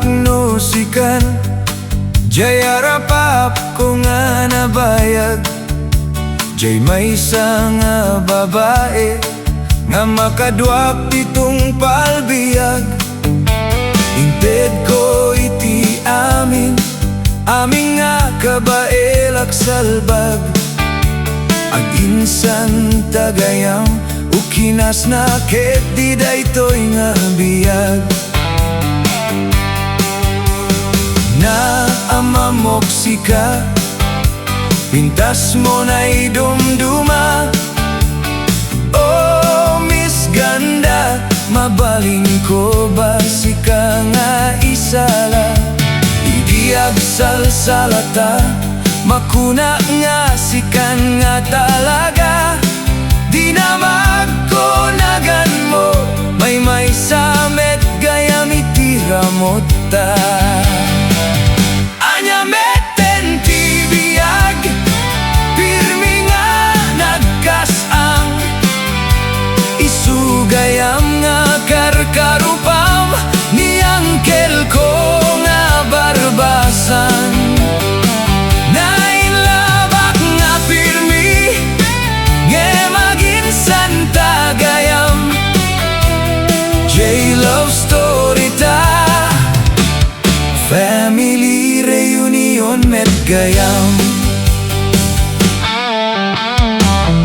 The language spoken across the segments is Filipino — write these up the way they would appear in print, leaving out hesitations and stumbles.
no sikan Jayarapap ko nga nabayag Jay may isa nga babae Nga makadwak ditong palbiyag Inted ko iti amin Aming nga kabaelak salbag Ag insan tagayam Ukinas na ket di daytoy nga biyag Na amamoksika Pintas mo na'y dumduma Oh, Miss Ganda Mabaling ko ba sika nga isala Idiag salsalata Makuna nga sikan nga talaga Di na magkunagan mo May samet gayam itiramot ta Anya meten ti biag Pirmi nga nagkasang Isugayam nga karkarupam Ni angkel ko nga barbasan Nainlabak nga pirmi Nge maginsan tagayam J-Love story ta Family reunion met gayam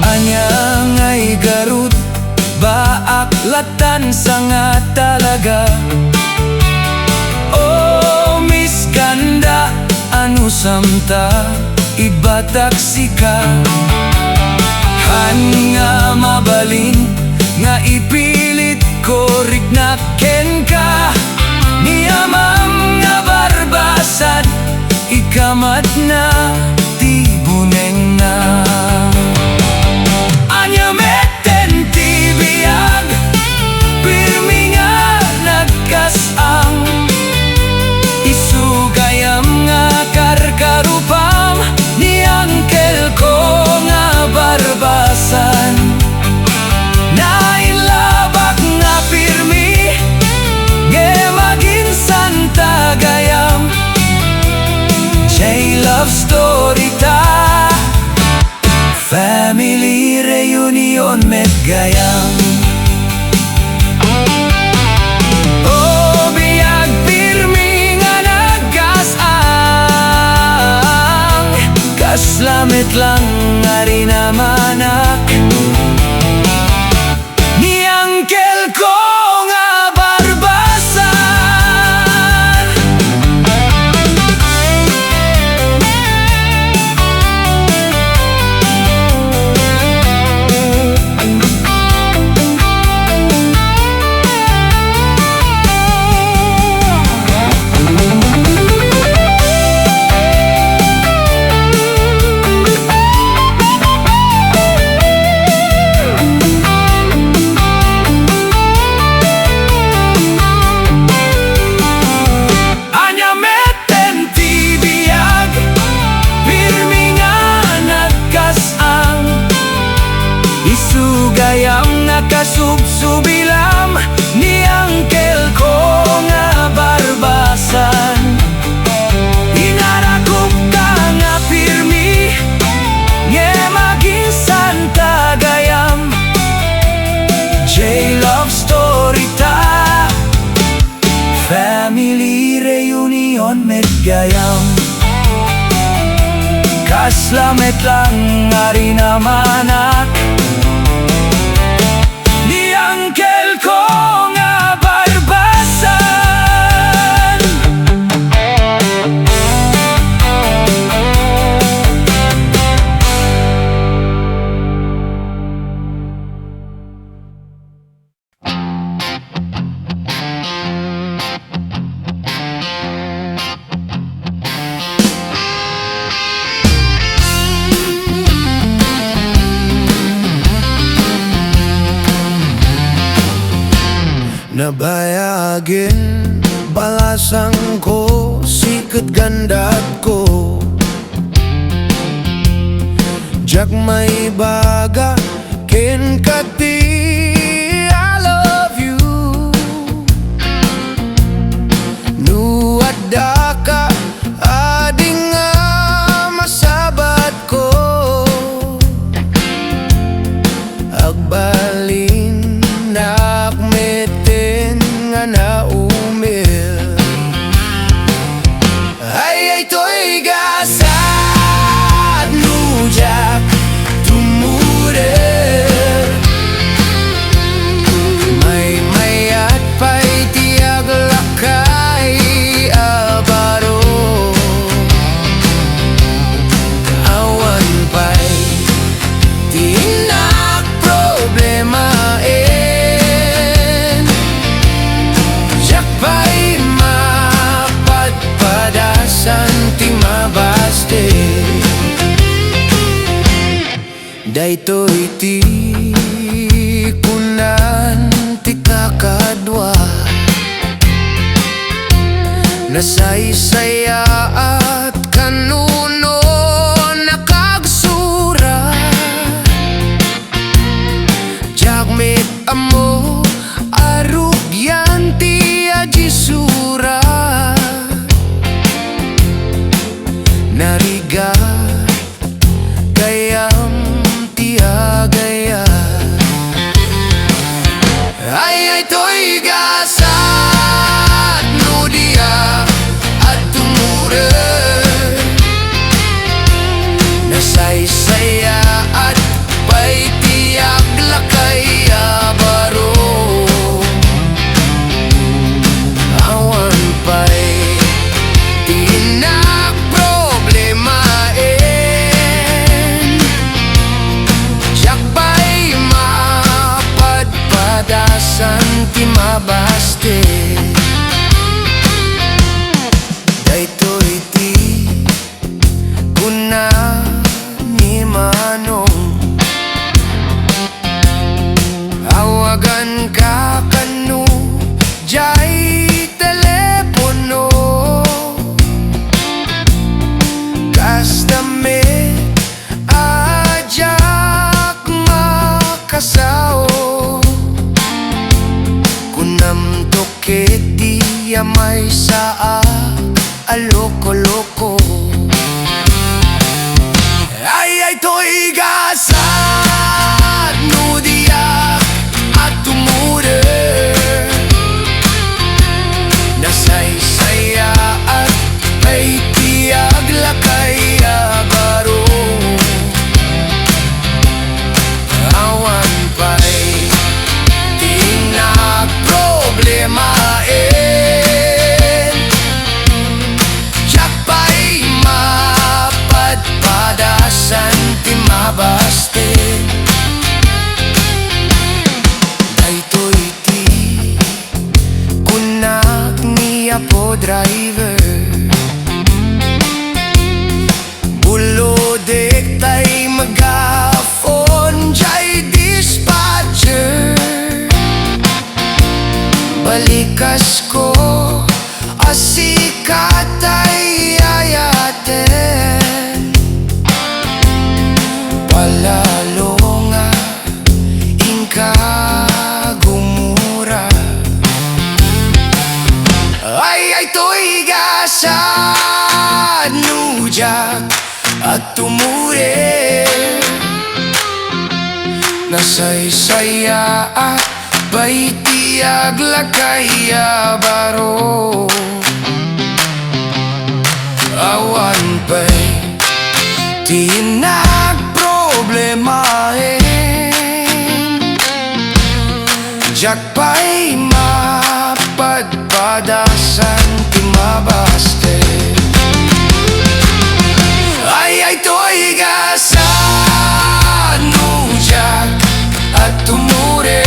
Anya nga'y garut Baak latan sa nga talaga Oh, Miss Ganda Ano samta Ibatak sika Han nga mabalin Nga ipilit ko rik na ken ka Niyamam nga barbasad Ikamat na tibuneng na Anya meten ti biag Pirmi nga nagkasang Isugayam nga karkarupam Ni angkel ko nga barbasan Nainlabak nga pirmi Nge maginsan tagayam J-Love story ta Family reunion met gayam Oh, biag pirmi nga nagkasang Kaslamit lang nga rin amanak Ni angkel ko nga barbasan Isugayam nga kasubsubilam Ni angkel ko nga barbasan Inarakop ka nga pirmi Nge maginsan tagayam J-Love story ta Family reunion met gayam Kaslamet lang nga rin amanak Ni angkel ko nga barbasan Nabayagin balasang ko Sikat gandat ko Jak may baga ken kati I love you Nu Daytoy ti kunan ti kakadwa, nasaysaya at kanuno nakagsura. Jagmet amo arugyan ti ajisura, nariga gayam ti agaya. Ay to'y gasat no dia at tumure, nasaysaya at pay tiyak lakaya baro. Awan pa'y tinak problemain, siyak pa'y mapadpadasan ti mabaste. Daytoy ti kuna ni manong, awagan ka kanu jay telepono. Kastame ajak makasao, kunam toket di amay saa aloko-loko. Ay to'y gasat no dia at tumure, nasaysaya at ay tiyag lakaya baro. Awan pa'y tinak problemain, siyak pa'y mapadpadasan ti mabaste. Daytoy ti kunak ni apo driver, bulodek tay magafon jay dispatcher. Balikas ko asikat ay ayaten, palalo nga ingka gumura. Ay to'y gasad nujak at tumure, nasaysaya at pa'y tiyag lakaya baro. Awan pa'y tinak problemain, jak pa'y mapadpadasan ti mabaste. Ay to'y gasad no jak at tumure,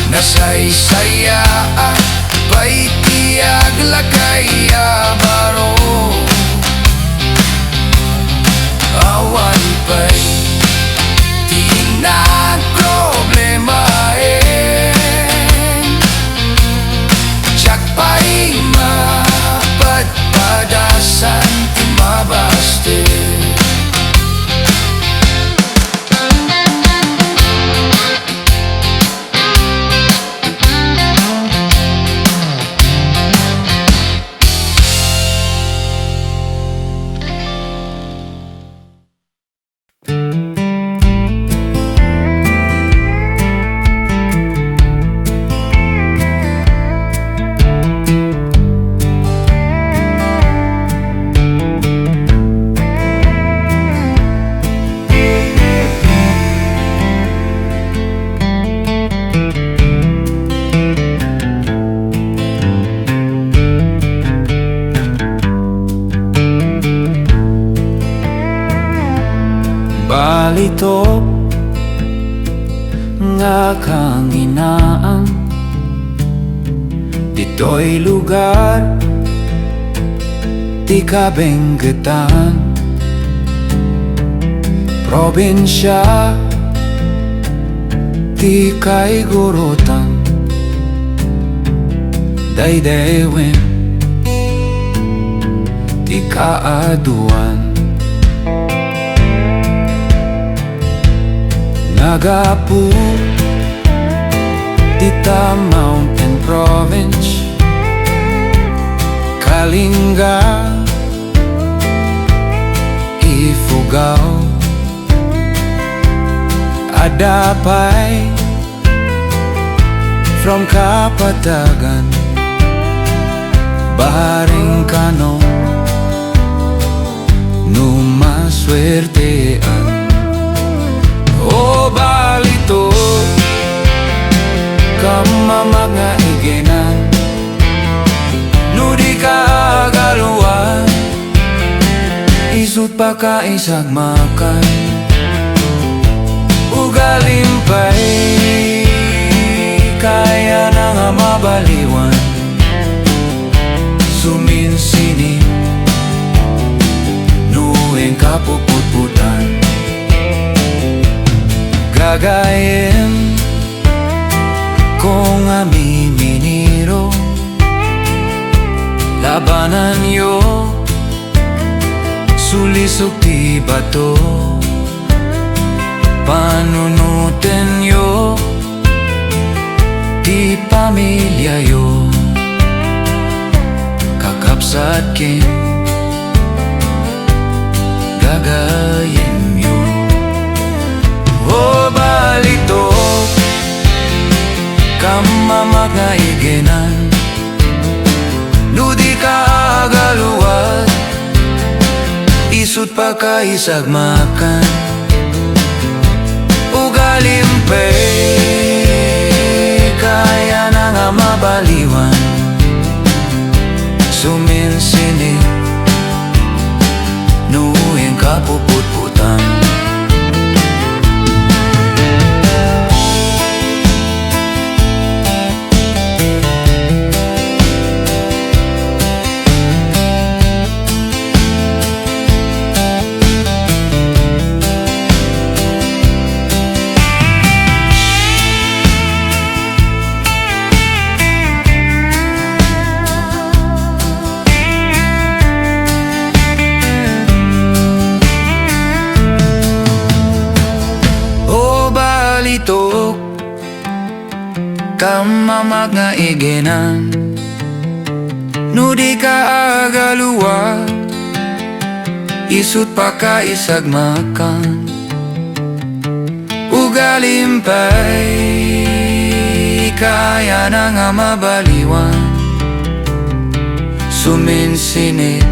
nasaysaya at pa'y tiyag lakaya baro. Awan pa'y tinak problemain, siyak pa'y mapadpadasan ti mabaste. Balitok nga kang inaam, dito'y lugar di kabenggetan. probinsya ti kay gurutan daydewin ti kaaduan nagapu Tita Mountain Province Kalinga Ifugao Adapay From Kapatagan Baharing Kano Numaswertean O Balitok Kamamag nga iginan Nudi ka agaluan Isut pa ka isagmakan Ugalimpay Kaya na nga mabaliwan Suminsini Nuwing kapuputputan Gagayin Kung amininiro Labanan yo Sulisok ti bato Panunutin yo Ti pamilya yo Kakapsat kin Gagayin yo O Balitok Kamamag nga iginan Nudi ka agaluat Isut pa ka isagmakan Ugalimpay Kaya na nga mabaliwan Suminsini Nuwing kapuputputan Balitok Kamamag nga iginan Nudi ka agaluwa Isut pa ka isagmakan Ugalimpay Kaya na nga mabaliwan Suminsinit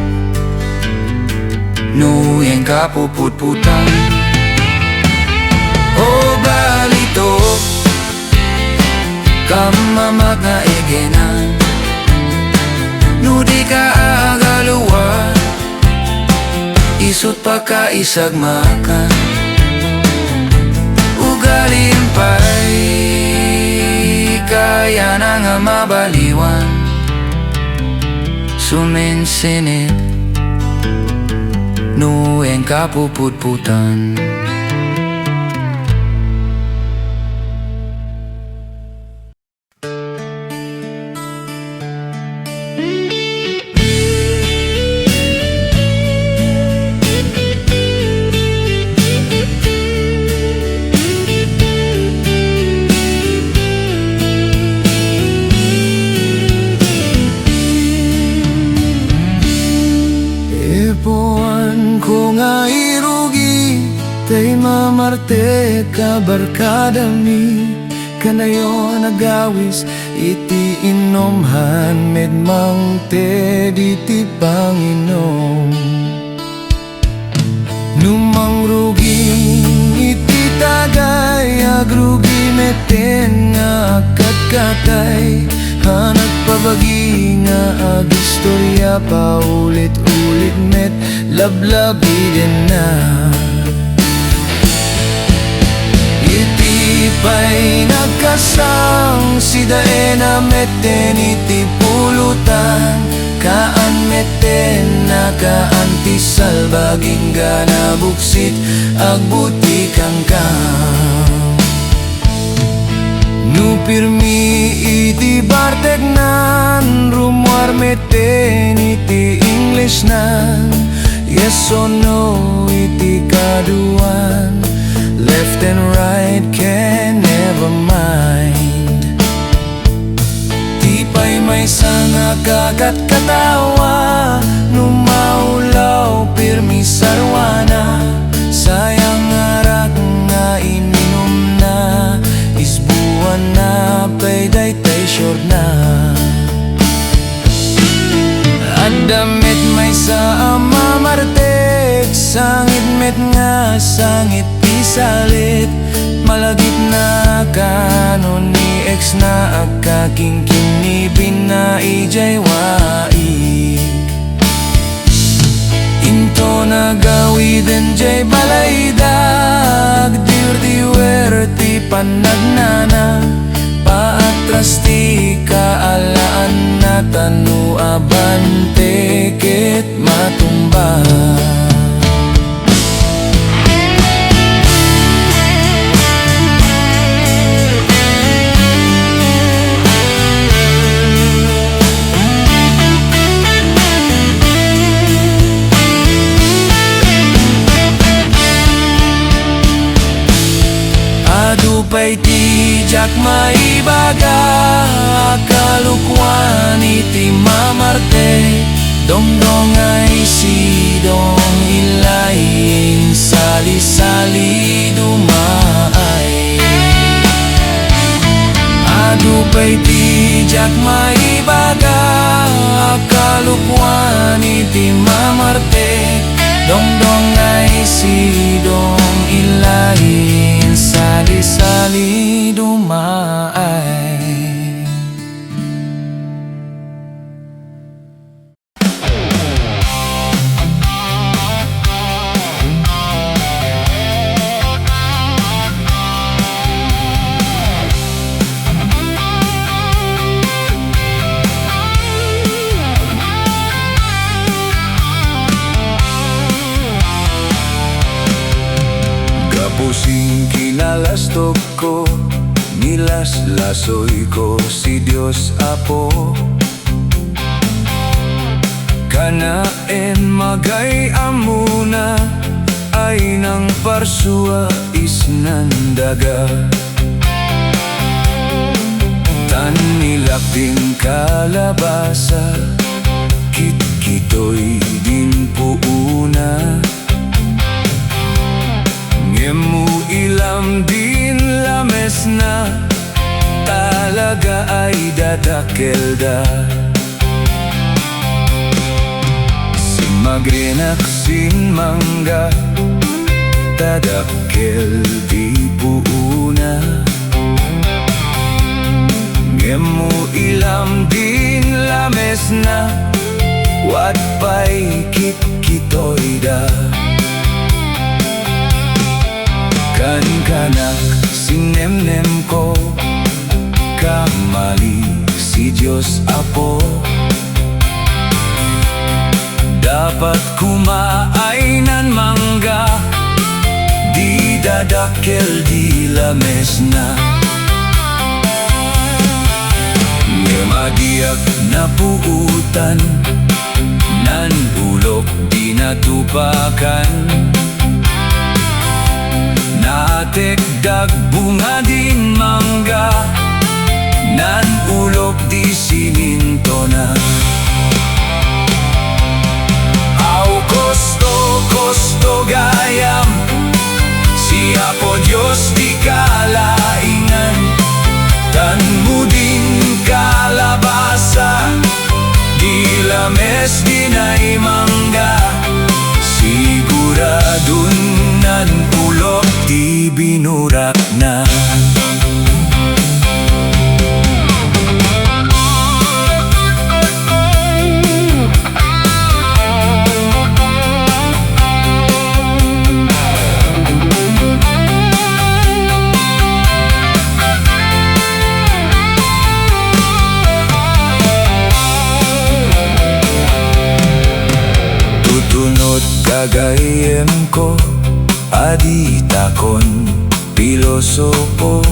Nuyeng kapuputputan O Balitok Kamamag nga iginan Nudi ka agaluwa Isut pa ka isagmakan Ugalimpay Kaya na nga mabaliwan Suminsinit Nuweng kapuputputan Tay mammartek kabarkada mi Kanayo nagawis iti inomhan Medmang te diti Panginom Numang ruging iti tagay Agrugi meten nga katkatay Hanag pabagi nga agistorya Paulit-ulit met lablabi din na Pay nagkasang si daena meten iti pulutan Kaan meten nakaantisal baging gana buksit agbuti kangkang nu pirmi iti bartek nan rumwar meten iti English nan yes or no iti kaduan left and right can never mind tipay may sanga kagat katawa numaulaw pirmi sarwana sayang arak nga ininom na isbuwan na payday tay short na at damit may sa mammartek sangit met nga sangit pisalit malagit na kanon ni ex na agkakingking ni binaijay waig into nagawiden jay balaydag diwer ti panagnana paatras ti kaalaan na tanu abante ket matumba Adupay ti jak maibaga kalukwan iti mammartek dongdong ay sidong ilayin salidummay adupay ti jak maibaga kalukwan iti mammartek dongdong ay sidong ilayin Salidummay Kapusing kinalastok ko nilaslasoy ko si Diyos Apo kanaen magay amuna ay nang parsua isnandaga tanilak din kalabasa kitoy din puuna ngemu ilam din lames na talaga ay dadakelda simagrenak sin mangga dadakel di puuna ngemu ilam din lames na wat pay kitoy da kan-kanak sinemnem ko kamali si Diyos Apo dapat kumaainan mangga di dadakel di lames na ngemagiak na puutan nan ulok di natupakan natek dag bunga din mangga nan ulok di sininto na au kosto gayam siya po Diyos di kalaingan tan mo din kalabasa di lames din ay mangga siguradun nan ulok di binurak na gayem ko adita kon pilosopo.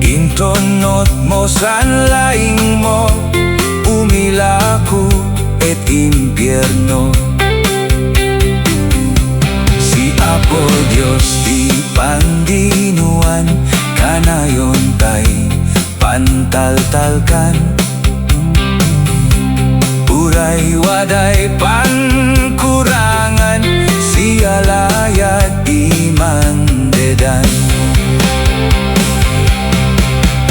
Intonot mo san laing mo umilaku et impierno. Si Apo Dios di pandinuan kanayon tay pantaltalkan. Uray waday pankurangan siya layat imandedan.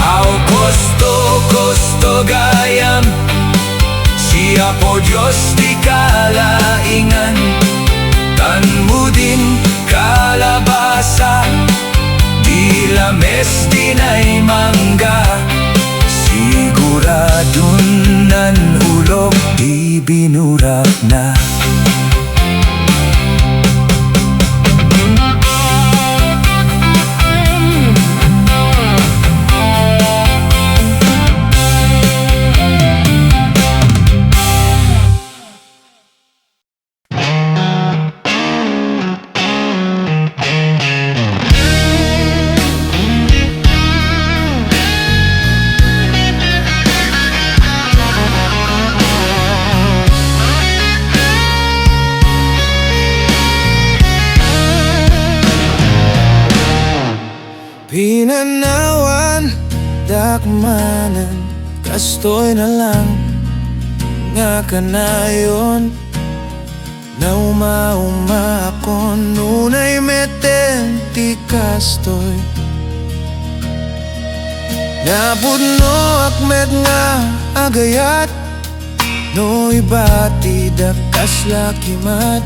Au kosto gayam siya po Diyos di kalaingan. Tanmudin kalabasa di lames dinay mangga. Siguradun nan ulog di binurak na. Pinanawan, dakmanan, kastoy na lang nga kanayon. Na uma akon nunay meten ti kastoy. Napudno akmet nga agayat, no ibati dakas lakimat.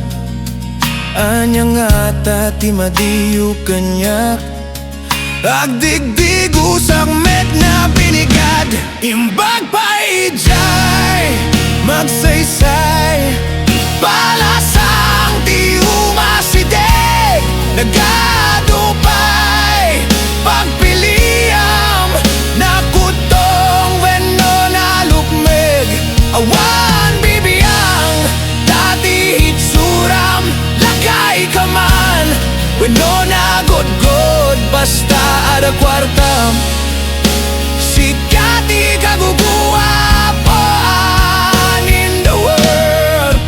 Anya nga tati madiyu kanyak. Agdigdig usak met na binigad. Imbag pa ijay Magsaysay palasang ti umasideg. Nagadupay pagpiliam nakutong wenno nalukmeg. Awan bibiyang dati hitsuram lakay kaman. Wenno nagodgod basta ada kwartam. Sikat di kaguguwapan in the world.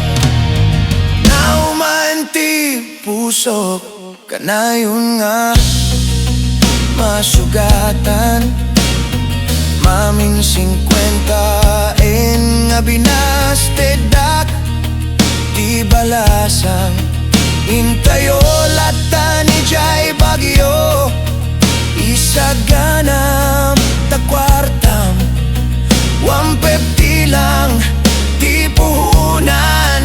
Nauman ti pusok kanayon nga masugatan. Maming 50 en nga binastedak di balasang. Intayo lata ni Jay Bagyo isaganam takwartam. 150 lang di puhunan.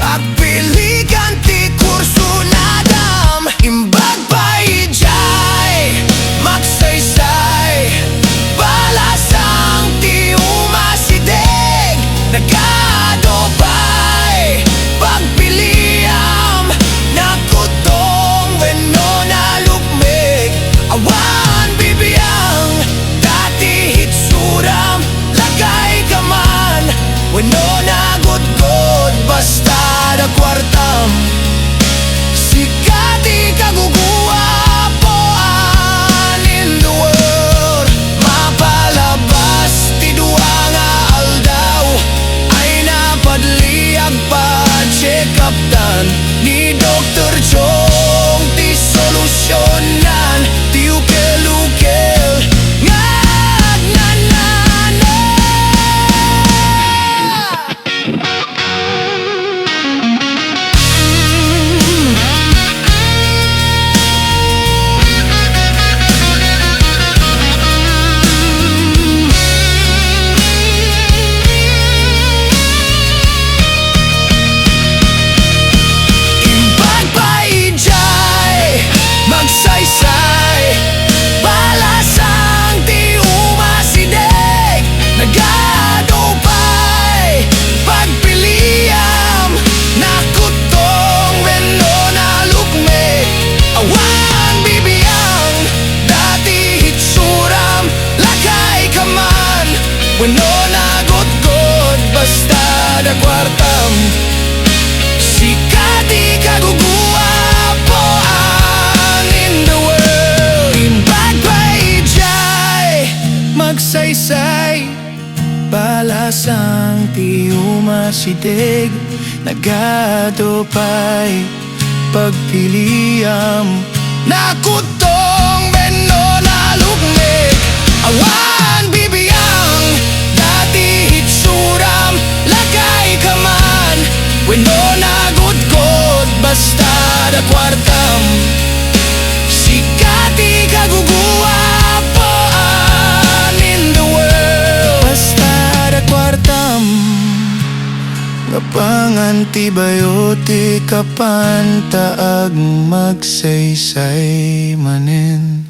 Agpiligan ti kurso nadam. Imbag pa ijay Magsaysay balasang ti umasideg. Nagadopay pagpiliam nakutong wenno nalukmeg. Awan bibiyang kalabasang ti umasidig, nagadopay pagpiliam. Nakutong beno na lugmig, awan bibiyang, dati hitsuram, lagay kaman, weno nagudgod, basta da kwartam. Sikati kaguguwapaan in the world, basta da kwartam. Ngapang antibiotic kapan taag magsaysay manin.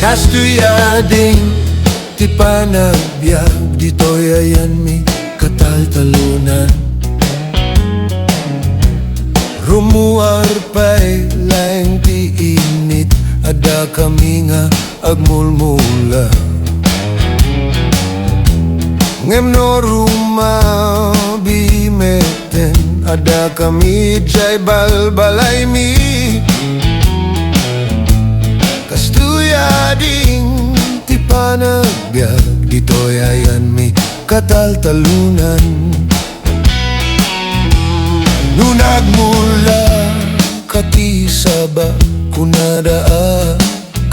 Kastuyading ti panagbiag, dito'y ayan mi Kataltalunan. Rumuar pa'y laeng ti init, ada kami nga agmulmula. Ngem no rumabimeten, ada kami jay balbalay mi. Kastuyading ti panagbiag, dito'y ayan mi Kataltalunan. Nung nagmula kati saba, kunadaa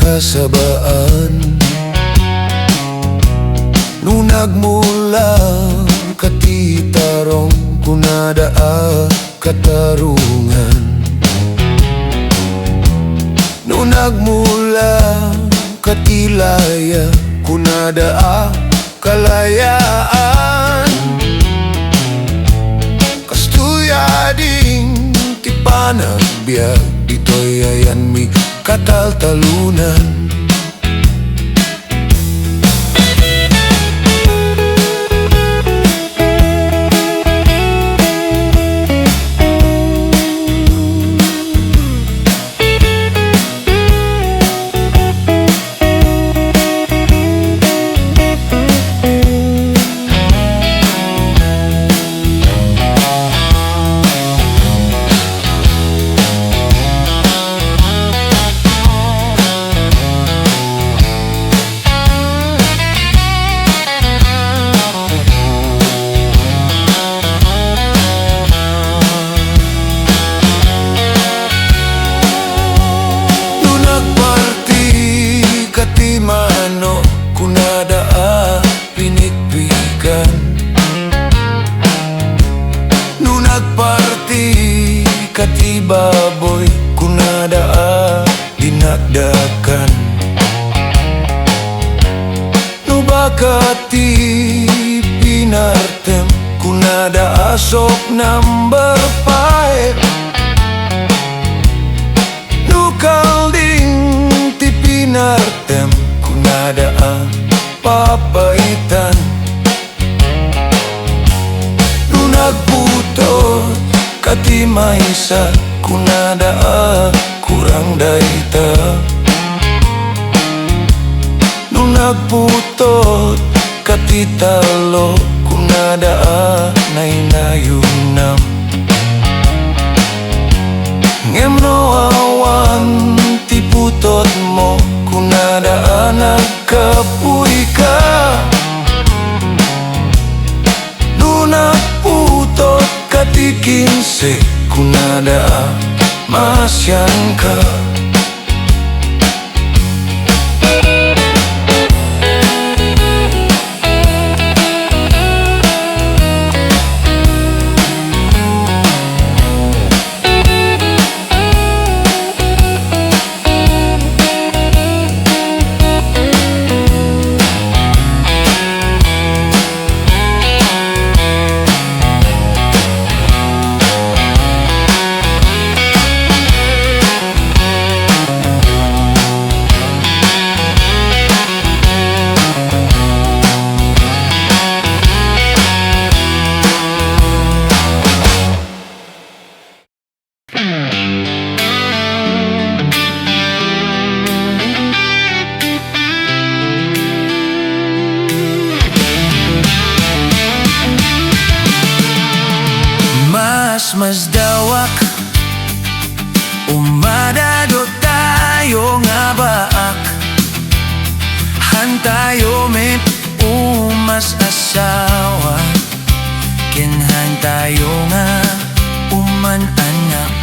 kasabaan. Nung nagmula kati tarong, kunadaa katarungan. Nung nagmula katilaya, kunadaa kalayaan. Kastuyading ti panagbiag, dito'y ayan mi Kataltalunan. Baboy kunadaa dinagdakan. No bakati pinartem, kunadaa sok number 5. No kalding ti pinartem, kunadaa papaitan. No nagputot kati maisa, kunadaa kurang daita. Nung nagputot kati talo, kunadaa nainayunam. Ngem no awan ti putot mo, kunadaa nagkapuy ka. Nung nagputot kati 15, kunadaa masyan ka. mas dawak. Umadado tayo nga baak. Hantayo may umas asawa. Kinhan tayo nga uman anak.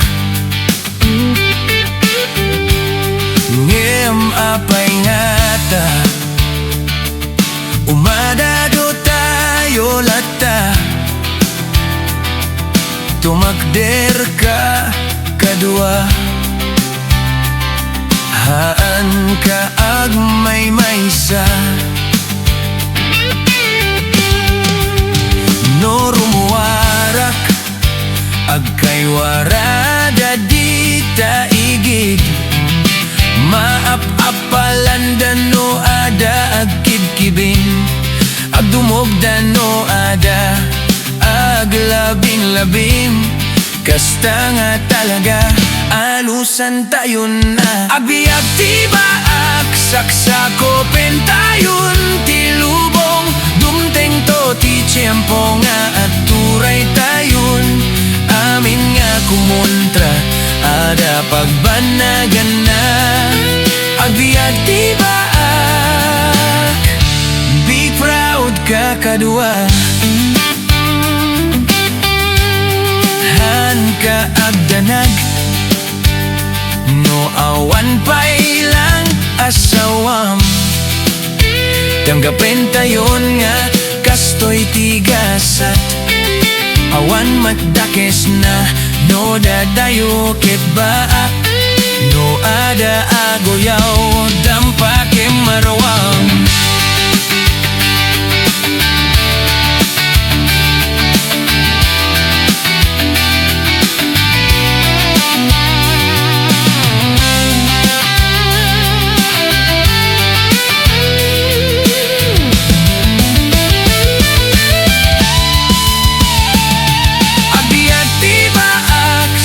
Ngem apay ngata. Umadado tayo lata. Tumakder ka kadua. Haan ka agmay maysa. No rumuwarak agkay warada di taigid. Maap-apalandan no ada agkibkibin. Agdumogdan no ada aglabing-labing. Kasta nga talaga alusan tayo na. Agbiyag ti baak saksako pentayon ti lubong. Dumteng to ti tiyempo nga at turay tayon. Amin nga kumontra ada pagbanagan na. Agbiyag ti baak, be proud ka kadua. Han ka agdanag, no awan pa'y lang asawam. Tanggapin tayon nga kastoy tigasat. Awan matdakes na no dadayo ket baak. No ada agoyaw dampake marawang.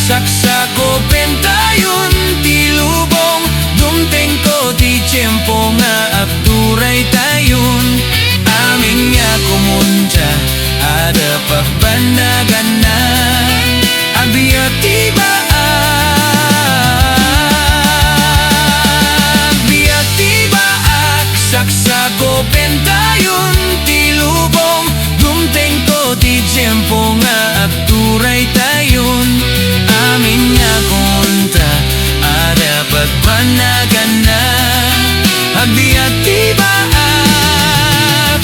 Saksako pentayon ti lubong. Dumteng ko ti tiyempo nga akturay tayon. Amin nga kumunta ada pagbandagan na. Agbiyag ti baak, agbiyag ti baak. Saksako pentayon ti lubong. Dumteng ko ti tiyempo nga akturay tayon. Amin nga kontra ada pagpanagan na. Agbiyag ti baak,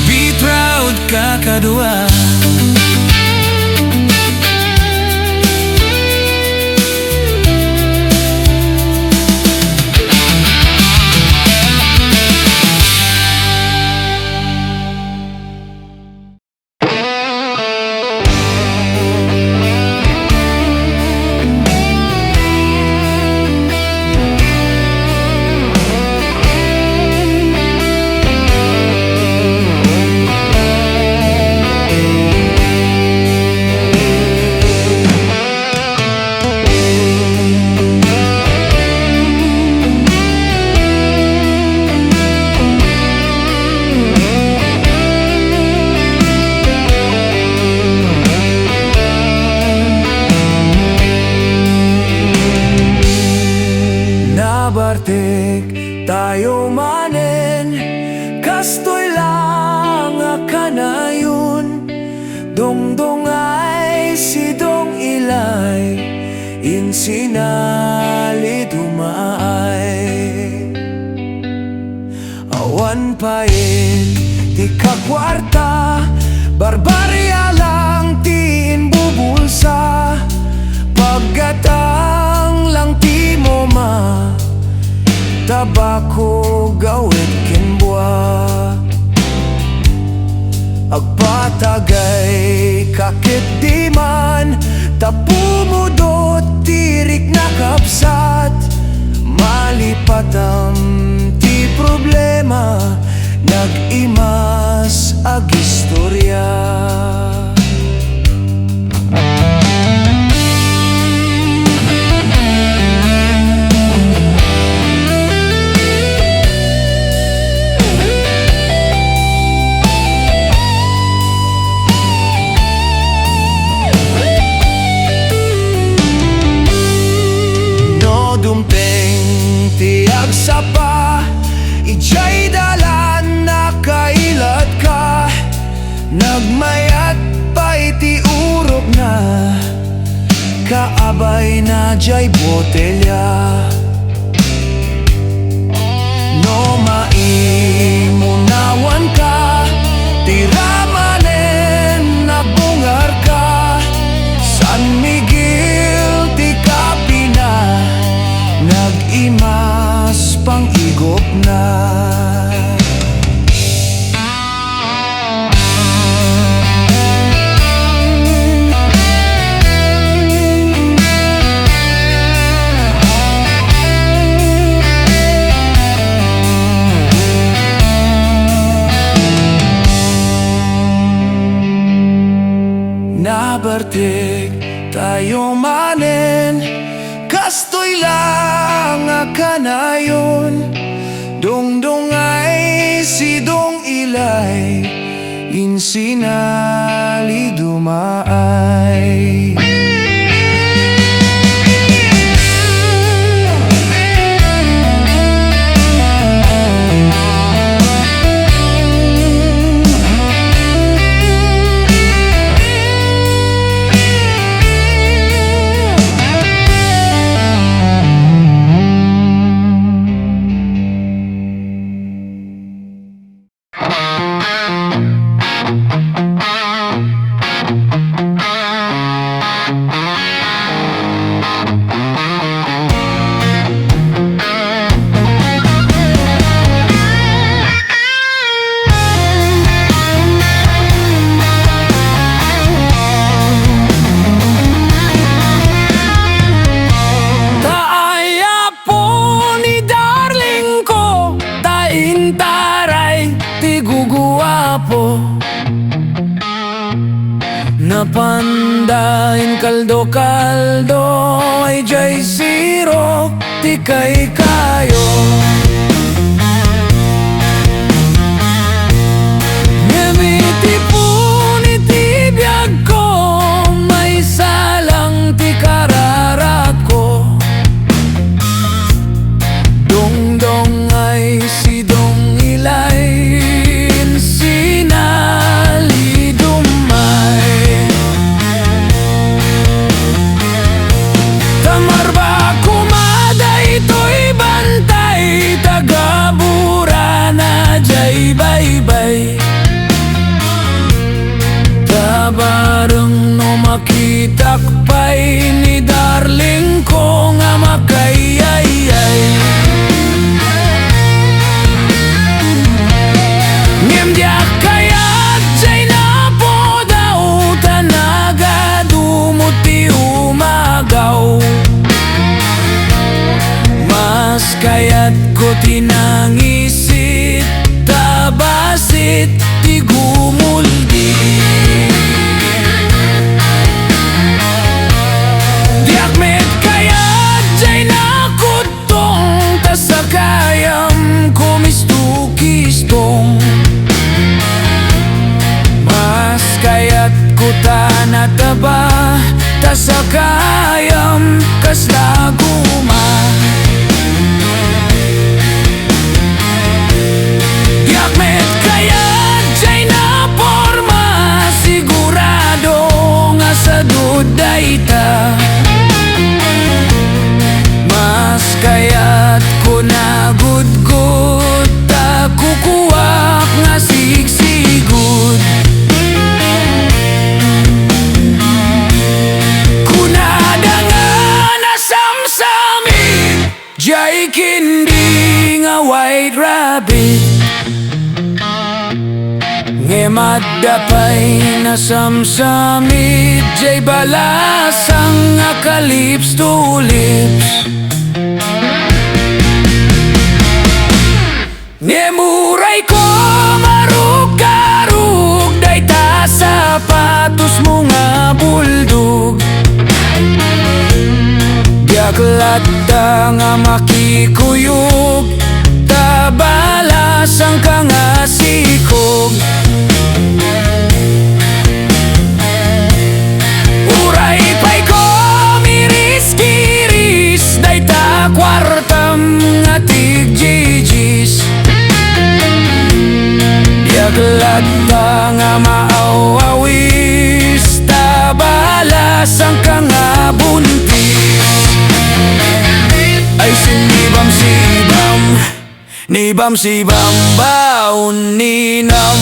be proud ka kadua. Artek tayo manen, kastoy lang akanayon. Dongdongay si dong ilay, insinalidumay. Awan pain di kakwarta, barbarya lang ti inbubulsa. Paggatang lang ti moma, tabako gawit kinbua. Agpatagay kakit di man, tapumudot tirik na kapsat. Malipatam ti problema, nag-imas ag istorya. isa pa, ijay dalan na kailat ka. Nagmayat pa iti urok na, kaabay na jay botelya. No maimunawan ka, tiramanen na bungar ka. San Miguel ti kapina, nag-imas pang igop na. Nabartik tayo manen, kastoy lang kanayon. Dongdongay si dong ilay, insinalidumay. Napandain kaldo-kaldo ay jay siro ti kay kayo. Ngamiti po ni ti biag ko, may salang ti kararat ko. Dongdong ay si dong ilay, bye-bye. Tabareng no makitak pa'y ni darling ko nga makayayay. Ngem diak kayat jay na po daw, tanaga dumuti umagaw. Mas kayat ko tinangisit, tabasit ti gumuldi. Diak met kayat jay nakutong, tasakayam kumistukistong. Mas kayat ko tanataba, tasakayam kaslaguma. Met kayat jay na porma, sigurado nga sa duday ta. Mas kayat ko na gudgud, ta kukuwak nga sigsigud. Kunada nga nasamsamit, jay kindi nga white rabbit. Ngemadapay na samsamit, jay balasang nga lips to lips. Ngemuray ko marug-garug, day ta sapatos mo nga buldog. Biaglat ta nga makikuyog, tabalasang ka nga sikog. Uray pa'y ko miris-kiris, day ta kwartam nga tig Ni bam si bam baon ni nam